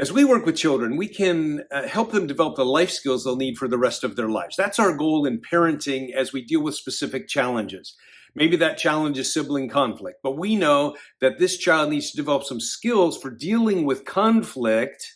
As we work with children, we can help them develop the life skills they'll need for the rest of their lives. That's our goal in parenting as we deal with specific challenges. Maybe that challenge is sibling conflict, but we know that this child needs to develop some skills for dealing with conflict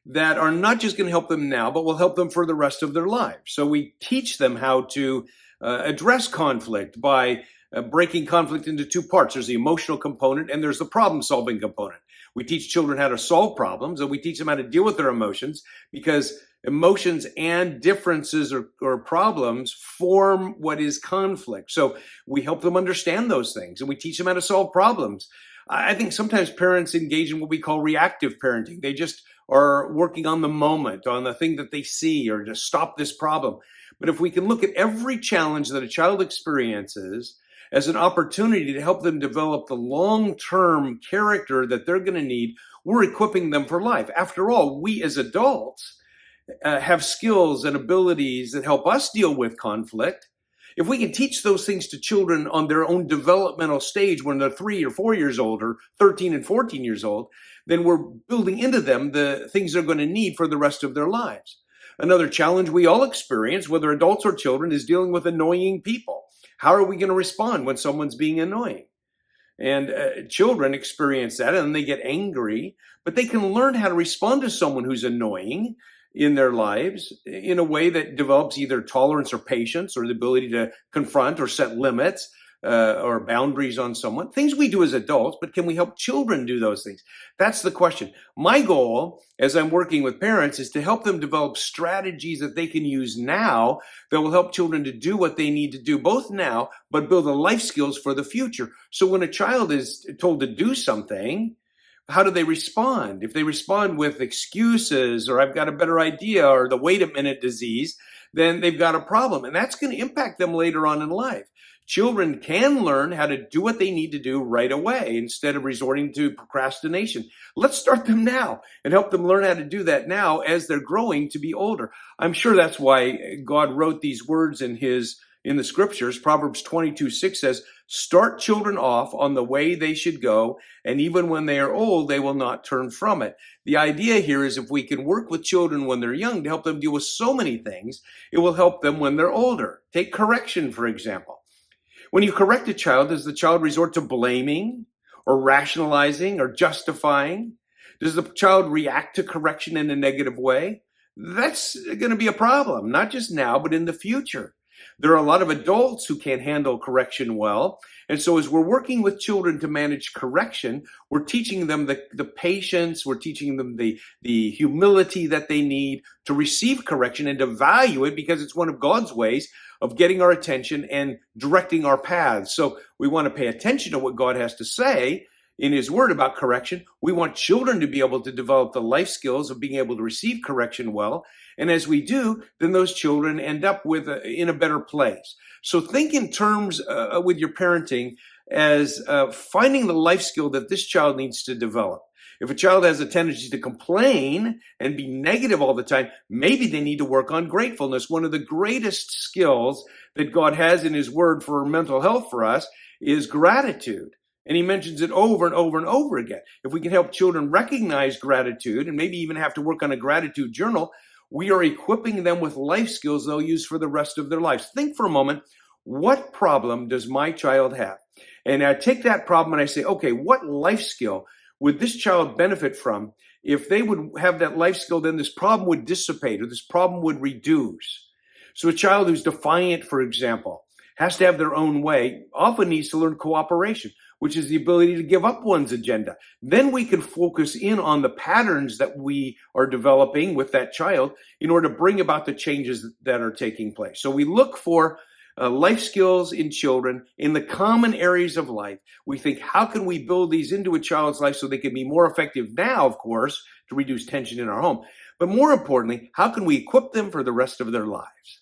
that are not just going to help them now, but will help them for the rest of their lives. So we teach them how to address conflict by breaking conflict into two parts. There's the emotional component and there's the problem-solving component. We teach children how to solve problems, and we teach them how to deal with their emotions, because emotions and differences or problems form what is conflict. So we help them understand those things, and we teach them how to solve problems. I think sometimes parents engage in what we call reactive parenting. They just are working on the moment, on the thing that they see, or to stop this problem. But if we can look at every challenge that a child experiences as an opportunity to help them develop the long-term character that they're going to need, we're equipping them for life. After all, we as adults have skills and abilities that help us deal with conflict. If we can teach those things to children on their own developmental stage when they're 3 or 4 years old, or 13 and 14 years old, then we're building into them the things they're going to need for the rest of their lives. Another challenge we all experience, whether adults or children, is dealing with annoying people. How are we going to respond when someone's being annoying? And children experience that and they get angry, but they can learn how to respond to someone who's annoying in their lives in a way that develops either tolerance or patience, or the ability to confront or set limits or boundaries on someone. Things we do as adults, but can we help children do those things? That's the question. My goal, as I'm working with parents, is to help them develop strategies that they can use now that will help children to do what they need to do, both now, but build the life skills for the future. So when a child is told to do something, how do they respond? If they respond with excuses, or I've got a better idea, or the wait a minute disease, then they've got a problem. And that's going to impact them later on in life. Children can learn how to do what they need to do right away instead of resorting to procrastination. Let's start them now and help them learn how to do that now as they're growing to be older. I'm sure that's why God wrote these words in the scriptures. Proverbs 22:6 says, "Start children off on the way they should go, and even when they are old, they will not turn from it." The idea here is if we can work with children when they're young to help them deal with so many things, it will help them when they're older. Take correction, for example. When you correct a child, does the child resort to blaming or rationalizing or justifying? Does the child react to correction in a negative way? That's going to be a problem, not just now, but in the future. There are a lot of adults who can't handle correction well. And so as we're working with children to manage correction, we're teaching them the patience, we're teaching them the humility that they need to receive correction and to value it, because it's one of God's ways of getting our attention and directing our paths. So we want to pay attention to what God has to say in his word about correction. We want children to be able to develop the life skills of being able to receive correction well. And as we do, then those children end up in a better place. So think in terms with your parenting as finding the life skill that this child needs to develop. If a child has a tendency to complain and be negative all the time, maybe they need to work on gratefulness. One of the greatest skills that God has in his word for mental health for us is gratitude. And he mentions it over and over and over again. If we can help children recognize gratitude and maybe even have to work on a gratitude journal, we are equipping them with life skills they'll use for the rest of their lives. Think for a moment, what problem does my child have? And I take that problem and I say, okay, what life skill would this child benefit from? If they would have that life skill, then this problem would dissipate, or this problem would reduce. So a child who's defiant, for example, has to have their own way, often needs to learn cooperation, which is the ability to give up one's agenda. Then we can focus in on the patterns that we are developing with that child in order to bring about the changes that are taking place. So we look for life skills in children in the common areas of life. We think, how can we build these into a child's life so they can be more effective now, of course, to reduce tension in our home? But more importantly, how can we equip them for the rest of their lives?